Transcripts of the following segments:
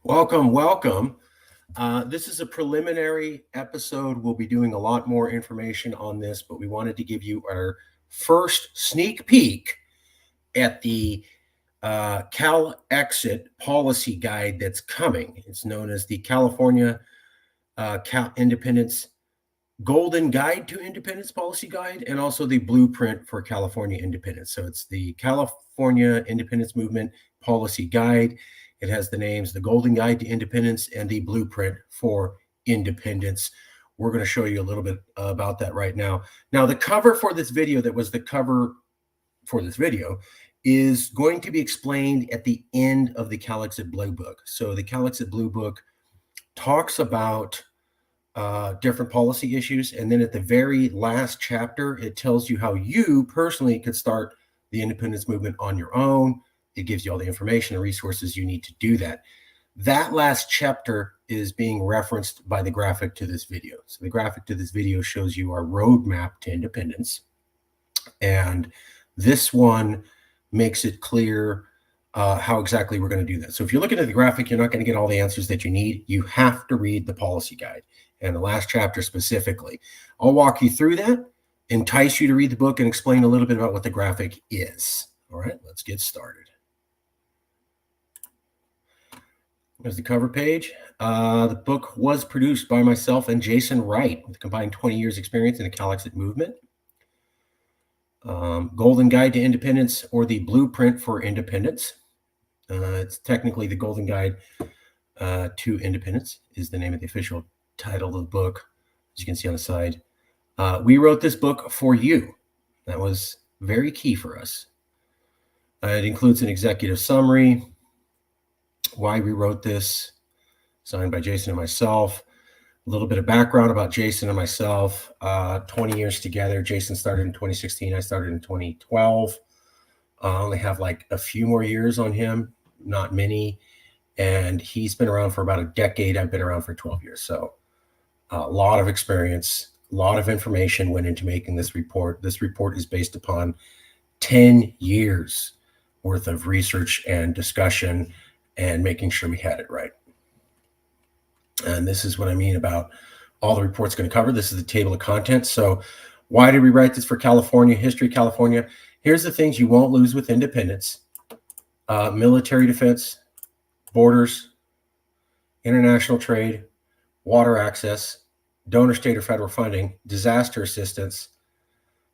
Welcome, welcome. This is a preliminary episode. We'll be doing a lot more information on this, but we wanted to give you our first sneak peek at the CALEXIT policy guide that's coming. It's known as the California Independence Golden Guide to Independence Policy Guide, and also the Blueprint for California Independence. So it's the California Independence Movement Policy Guide. It has the names, the Golden Guide to Independence and the Blueprint for Independence. We're going to show you a little bit about that right now. Now, the cover for this video, that was the cover for this video, is going to be explained at the end of the CALEXIT Blue Book. So the CALEXIT Blue Book talks about different policy issues. And then at the very last chapter, it tells you how you personally could start the independence movement on your own. It gives you all the information and resources you need to do that. That last chapter is being referenced by the graphic to this video. So the graphic to this video shows you our roadmap to independence. And this one makes it clear how exactly we're going to do that. So if you're looking at the graphic, you're not going to get all the answers that you need. You have to read the policy guide and the last chapter specifically. I'll walk you through that, entice you to read the book, and explain a little bit about what the graphic is. All right, let's get started. There's the cover page. The book was produced by myself and Jason Wright with a combined 20 years experience in the CALEXIT movement. Golden Guide to Independence, or the Blueprint for Independence. It's technically the Golden Guide to Independence is the name of the official title of the book, as you can see on the side. We wrote this book for you. That was very key for us. It includes an executive summary, why we wrote this, signed by Jason and myself. A little bit of background about Jason and myself. 20 years together. Jason started in 2016. I started in 2012. I only have like a few more years on him, not many. And he's been around for about a decade. I've been around for 12 years. So a lot of experience, a lot of information went into making this report. This report is based upon 10 years worth of research and discussion and making sure we had it right. And this is what I mean about all the report's going to cover. This is the table of contents. So why did we write this for California? History of California. Here's the things you won't lose with independence. Military defense, borders, international trade, water access, donor state or federal funding, disaster assistance,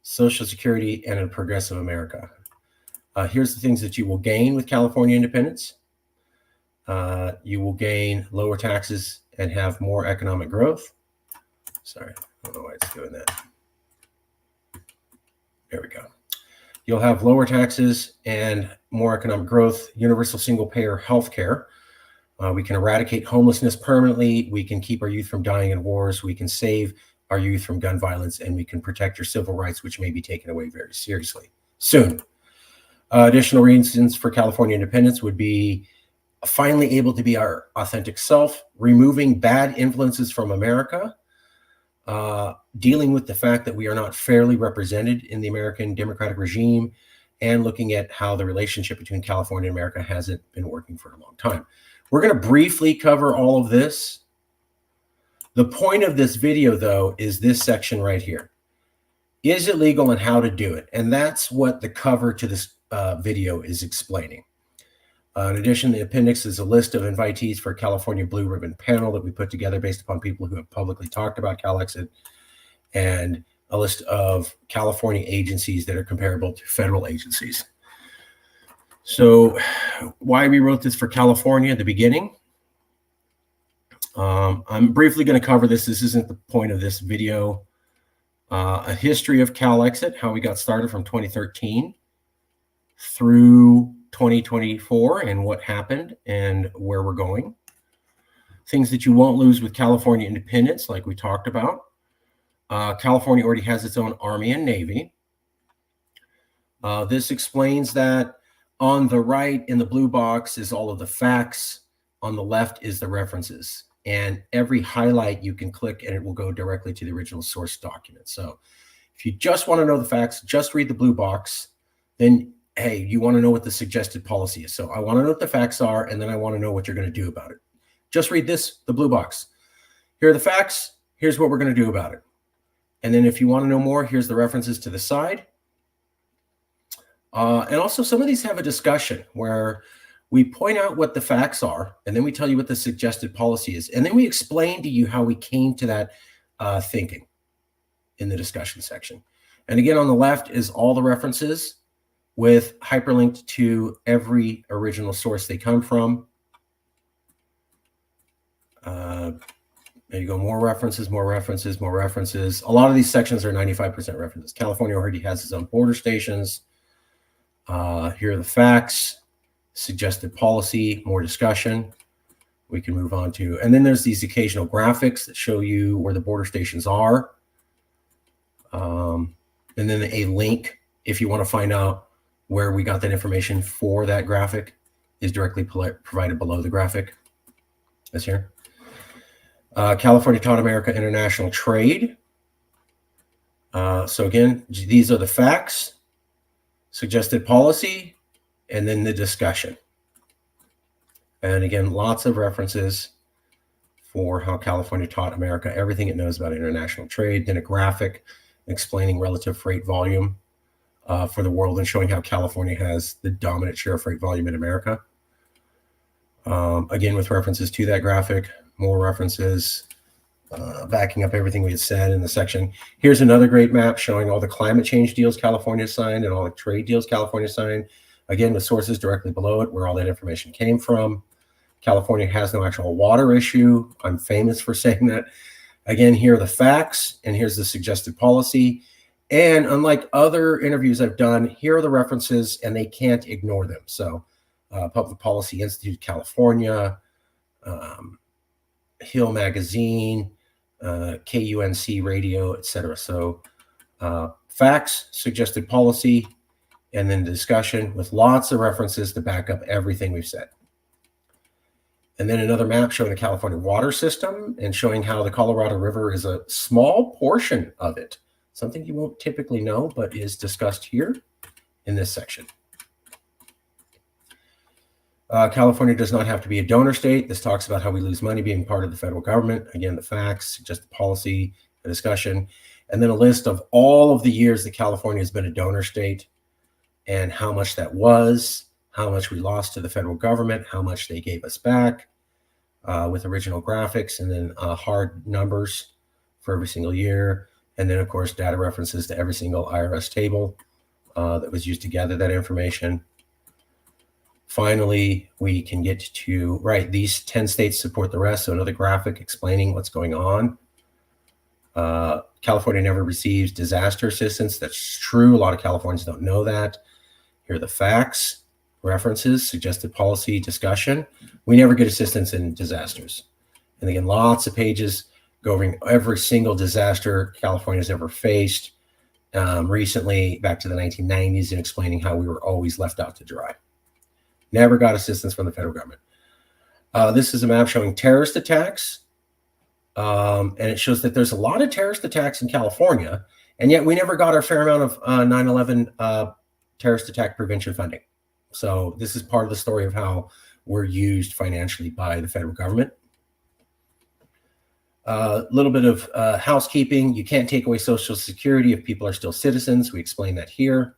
Social Security, and a progressive America. Here's the things that you will gain with California independence. You will gain lower taxes and have more economic growth. Sorry, I don't know why it's doing that. There we go. You'll have lower taxes and more economic growth, universal single-payer health care. We can eradicate homelessness permanently. We can keep our youth from dying in wars. We can save our youth from gun violence, and we can protect your civil rights, which may be taken away very seriously soon. Additional reasons for California independence would be finally able to be our authentic self, removing bad influences from America, dealing with the fact that we are not fairly represented in the American democratic regime, and looking at how the relationship between California and America hasn't been working for a long time. We're going to briefly cover all of this. The point of this video, though, is this section right here. Is it legal and how to do it? And that's what the cover to this video is explaining. In addition, the appendix is a list of invitees for a California Blue Ribbon panel that we put together based upon people who have publicly talked about CALEXIT, and a list of California agencies that are comparable to federal agencies. So why we wrote this for California at the beginning. I'm briefly going to cover this. This isn't the point of this video. A history of CALEXIT, how we got started from 2013 through 2024 and what happened and where we're going. Things that you won't lose with California independence, like we talked about. California already has its own Army and Navy. This explains that. On the right in the blue box is all of the facts. On the left is the references. And every highlight you can click and it will go directly to the original source document. So if you just want to know the facts, just read the blue box. Then, hey, you want to know what the suggested policy is. So I want to know what the facts are, and then I want to know what you're going to do about it. just read this, the blue box. Here are the facts. Here's what we're going to do about it. And then if you want to know more, here's the references to the side. And also some of these have a discussion where we point out what the facts are, and then we tell you what the suggested policy is. And then we explain to you how we came to that thinking in the discussion section. And again, on the left is all the references with hyperlinked to every original source they come from. There you go, more references, more references, more references. A lot of these sections are 95% references. California already has its own border stations. Here are the facts, suggested policy, more discussion. We can move on to, and then there's these occasional graphics that show you where the border stations are. And then a link, if you want to find out where we got that information for that graphic, is directly provided below the graphic. That's here. California taught America international trade. So again, these are the facts, suggested policy, and then the discussion. And again, lots of references for how California taught America everything it knows about international trade. Then a graphic explaining relative freight volume for the world and showing how California has the dominant share of freight volume in America. Again, with references to that graphic, more references, backing up everything we had said in the section. Here's another great map showing all the climate change deals California signed and all the trade deals California signed. Again, with sources directly below it, where all that information came from. California has no actual water issue. I'm famous for saying that. Again, here are the facts, and here's the suggested policy. And unlike other interviews I've done, here are the references, and they can't ignore them. So Public Policy Institute California, Hill Magazine, KUNC Radio, etc. So facts, suggested policy, and then discussion with lots of references to back up everything we've said. And then another map showing the California water system and showing how the Colorado River is a small portion of it. Something you won't typically know, but is discussed here in this section. California does not have to be a donor state. This talks about how we lose money being part of the federal government. Again, the facts, just the policy, the discussion, and then a list of all of the years that California has been a donor state and how much that was, how much we lost to the federal government, how much they gave us back with original graphics, and then hard numbers for every single year. And then, of course, data references to every single IRS table that was used to gather that information. Finally, we can get to, right, these 10 states support the rest. So another graphic explaining what's going on. California never receives disaster assistance. That's true. A lot of Californians don't know that. Here are the facts, references, suggested policy, discussion. We never get assistance in disasters. And again, lots of pages going over every single disaster California's ever faced. Recently, back to the 1990s, and explaining how we were always left out to dry. Never got assistance from the federal government. This is a map showing terrorist attacks. And it shows that there's a lot of terrorist attacks in California, and yet we never got our fair amount of 9/11 terrorist attack prevention funding. So this is part of the story of how we're used financially by the federal government. A little bit of housekeeping. You can't take away Social Security if people are still citizens. We explain that here.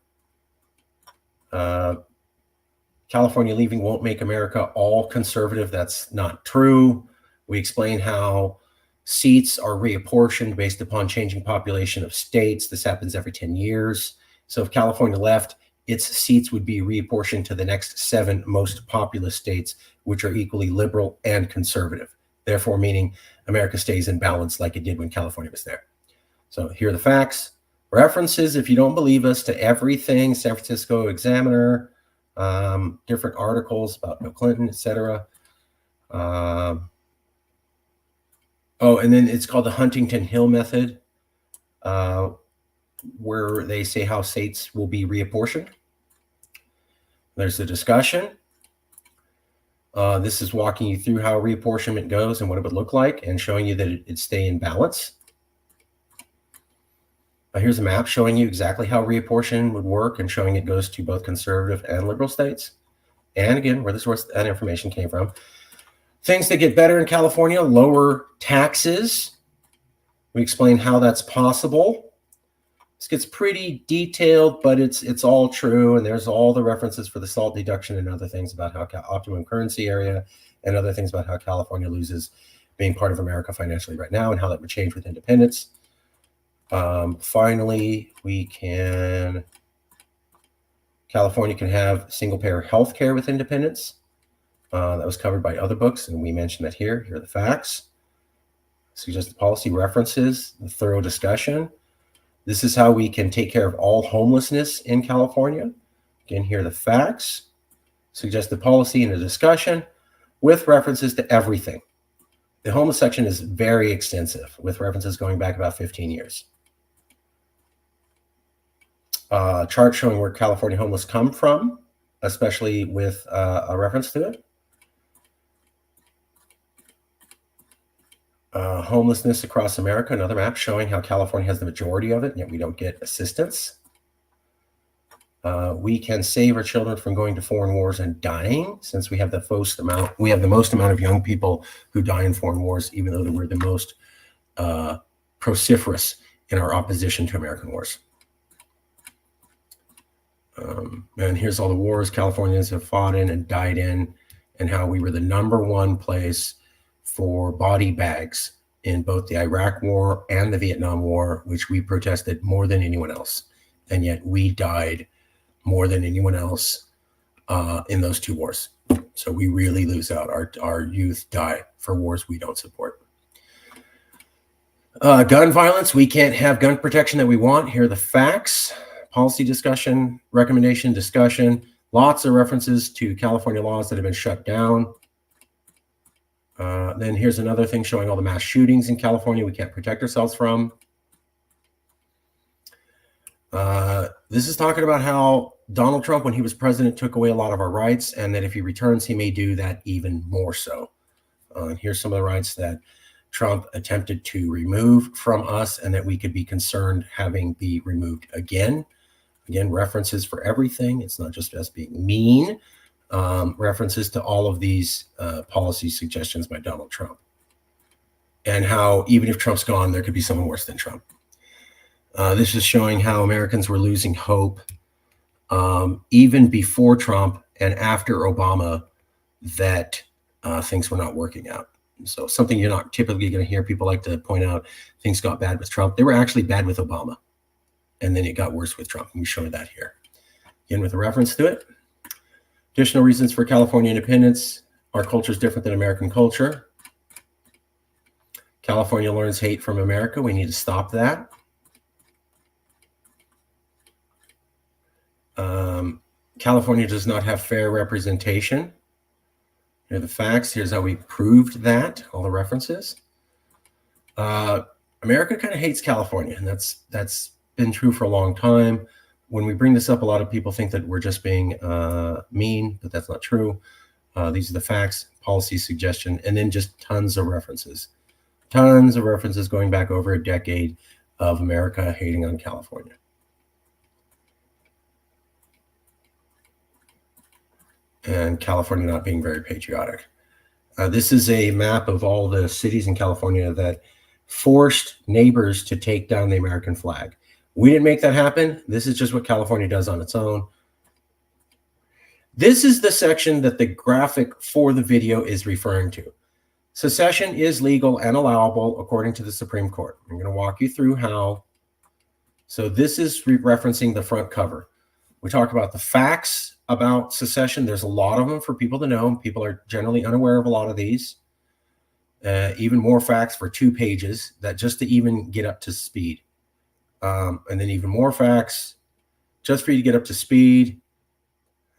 California leaving won't make America all conservative. That's not true. We explain how seats are reapportioned based upon changing population of states. This happens every 10 years. So if California left, its seats would be reapportioned to the next 7 most populous states, which are equally liberal and conservative. Therefore, meaning America stays in balance like it did when California was there. So here are the facts. References, if you don't believe us, to everything, San Francisco Examiner, different articles about Bill Clinton, etc. Oh, and then it's called the Huntington Hill method, where they say how states will be reapportioned. There's the discussion. This is walking you through how reapportionment goes and what it would look like, and showing you that it'd stay in balance. Here's a map showing you exactly how reapportion would work and showing it goes to both conservative and liberal states. And again, where the source that information came from. Things that get better in California: lower taxes. We explain how that's possible. This gets pretty detailed, but it's all true, and there's all the references for the SALT deduction and other things about how optimum currency area and other things about how California loses being part of America financially right now and how that would change with independence. Finally, California can have single-payer health care with independence. That was covered by other books, and we mentioned that here. Here are the facts. Suggested policy references, the thorough discussion. This is how we can take care of all homelessness in California. Again, here are the facts. Suggested policy and a discussion with references to everything. The homeless section is very extensive with references going back about 15 years. Chart showing where California homeless come from, especially with a reference to it. Homelessness across America, another map showing how California has the majority of it, and yet we don't get assistance. We can save our children from going to foreign wars and dying, since we have the most amount of young people who die in foreign wars, even though we're the most vociferous in our opposition to American wars. And here's all the wars Californians have fought in and died in, and how we were the #1 place for body bags in both the Iraq War and the Vietnam War, which we protested more than anyone else. And yet we died more than anyone else in those 2 wars. So we really lose out. Our youth die for wars we don't support. Gun violence, we can't have gun protection that we want. Here are the facts. Policy discussion, recommendation discussion, lots of references to California laws that have been shut down. Then here's another thing showing all the mass shootings in California we can't protect ourselves from. This is talking about how Donald Trump, when he was president, took away a lot of our rights, and that if he returns, he may do that even more so. Here's some of the rights that Trump attempted to remove from us and that we could be concerned having be removed again. Again, references for everything. It's not just us being mean. References to all of these policy suggestions by Donald Trump, and how even if Trump's gone, there could be someone worse than Trump. This is showing how Americans were losing hope even before Trump and after Obama, that things were not working out. So something you're not typically going to hear people like to point out, things got bad with Trump. They were actually bad with Obama, and then it got worse with Trump. And we show that here. Again, with a reference to it. Additional reasons for California independence. Our culture is different than American culture. California learns hate from America. We need to stop that. California does not have fair representation. Here are the facts. Here's how we proved that, all the references. America kind of hates California, and that's been true for a long time. When we bring this up, a lot of people think that we're just being mean, but that's not true. These are the facts, policy suggestion, and then just tons of references. Tons of references going back over a decade of America hating on California. And California not being very patriotic. This is a map of all the cities in California that forced neighbors to take down the American flag. We didn't make that happen. This is just what California does on its own. This is the section that the graphic for the video is referring to. Secession is legal and allowable according to the Supreme Court. I'm going to walk you through how. So this is referencing the front cover. We talk about the facts about secession. There's a lot of them for people to know. People are generally unaware of a lot of these. Even more facts for 2 pages, that just to even get up to speed. And then even more facts just for you to get up to speed.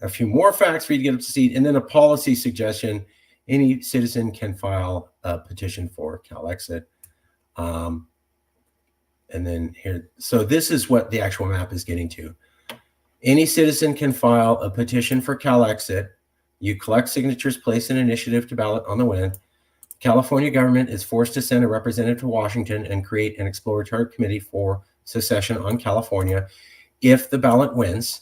A few more facts for you to get up to speed. And then a policy suggestion. Any citizen can file a petition for CALEXIT. And then here, so this is what the actual map is getting to. Any citizen can file a petition for CALEXIT. You collect signatures, place an initiative to ballot on the win. California government is forced to send a representative to Washington and create an exploratory committee for secession on California. If the ballot wins,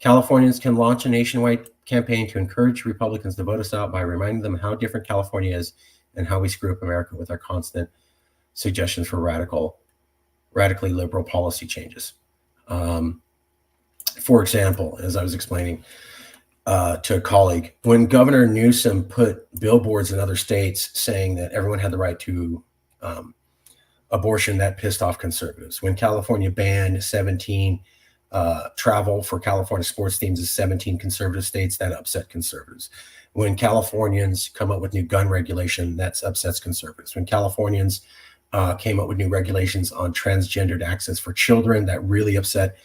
Californians can launch a nationwide campaign to encourage Republicans to vote us out by reminding them how different California is and how we screw up America with our constant suggestions for radically liberal policy changes. For example, as I was explaining to a colleague, when Governor Newsom put billboards in other states saying that everyone had the right to abortion, that pissed off conservatives. When California banned 17 travel for California sports teams in 17 conservative states, that upset conservatives. When Californians come up with new gun regulation, that upsets conservatives. When Californians came up with new regulations on transgendered access for children, that really upset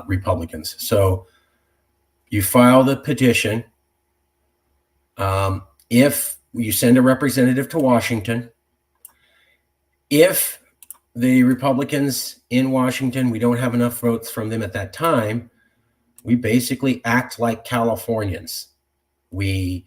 Republicans. So you file the petition. If you send a representative to Washington, if the Republicans in Washington, we don't have enough votes from them at that time, we basically act like Californians. We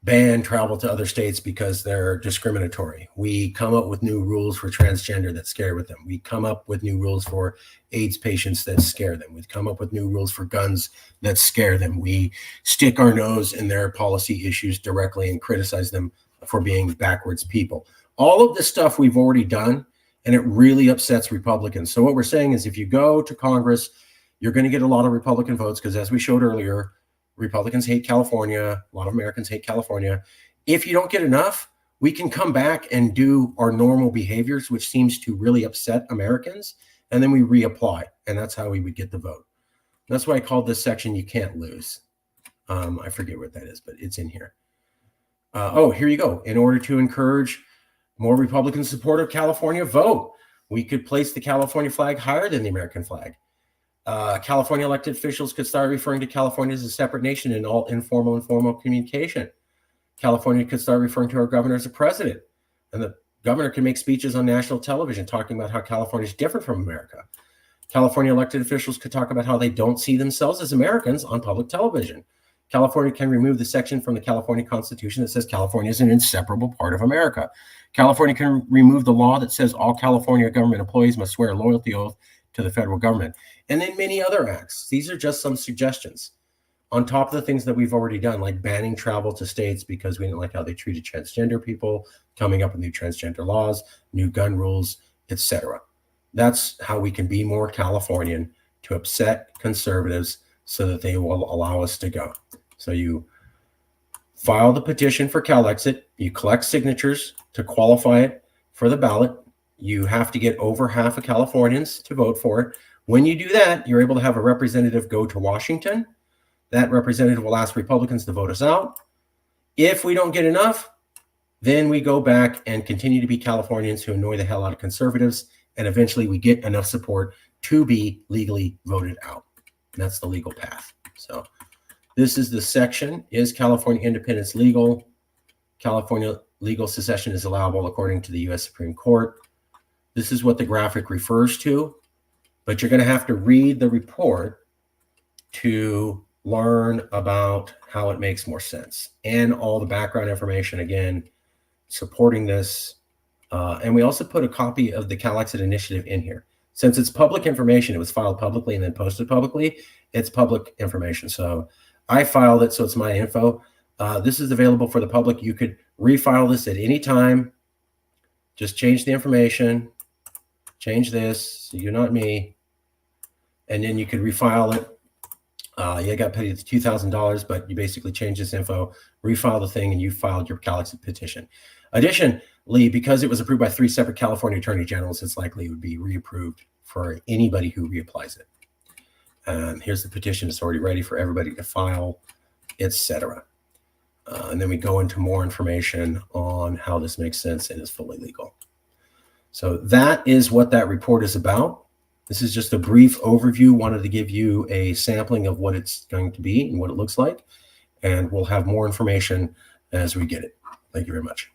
ban travel to other states because they're discriminatory. We come up with new rules for transgender that scare with them. We come up with new rules for AIDS patients that scare them. We come up with new rules for guns that scare them. We stick our nose in their policy issues directly and criticize them for being backwards people. All of this stuff we've already done, and it really upsets Republicans. So what we're saying is if you go to Congress, you're going to get a lot of Republican votes because, as we showed earlier, Republicans hate California. A lot of Americans hate California. If you don't get enough, we can come back and do our normal behaviors, which seems to really upset Americans, and then we reapply, and that's how we would get the vote. That's why I called this section "You Can't Lose." I forget what that is, but it's in here. Here you go. In order to encourage more Republican support of California, vote. We could place the California flag higher than the American flag. California elected officials could start referring to California as a separate nation in all informal and formal communication. California could start referring to our governor as a president. And the governor can make speeches on national television talking about how California is different from America. California elected officials could talk about how they don't see themselves as Americans on public television. California can remove the section from the California Constitution that says California is an inseparable part of America. California can remove the law that says all California government employees must swear a loyalty oath to the federal government. And then many other acts. These are just some suggestions on top of the things that we've already done, like banning travel to states because we didn't like how they treated transgender people, coming up with new transgender laws, new gun rules, etc. That's how we can be more Californian to upset conservatives so that they will allow us to go. So you file the petition for CALEXIT, you collect signatures to qualify it for the ballot. You have to get over half of Californians to vote for it. When you do that, you're able to have a representative go to Washington. That representative will ask Republicans to vote us out. If we don't get enough, then we go back and continue to be Californians who annoy the hell out of conservatives, and eventually we get enough support to be legally voted out. And that's the legal path. So this is the section, is California independence legal? California legal secession is allowable according to the U.S. Supreme Court. This is what the graphic refers to, but you're going to have to read the report to learn about how it makes more sense and all the background information, again, supporting this. And we also put a copy of the CALEXIT initiative in here. Since it's public information, it was filed publicly and then posted publicly, it's public information. So I filed it, so it's my info. This is available for the public. You could refile this at any time. Just change the information, change this, so you're not me, and then you could refile it. You got paid $2,000, but you basically change this info, refile the thing, and you filed your CALEXIT petition. Additionally, because it was approved by 3 separate California attorney generals, it's likely it would be reapproved for anybody who reapplies it. And here's the petition. It's already ready for everybody to file, etc. And then we go into more information on how this makes sense and is fully legal. So that is what that report is about. This is just a brief overview. Wanted to give you a sampling of what it's going to be and what it looks like. And we'll have more information as we get it. Thank you very much.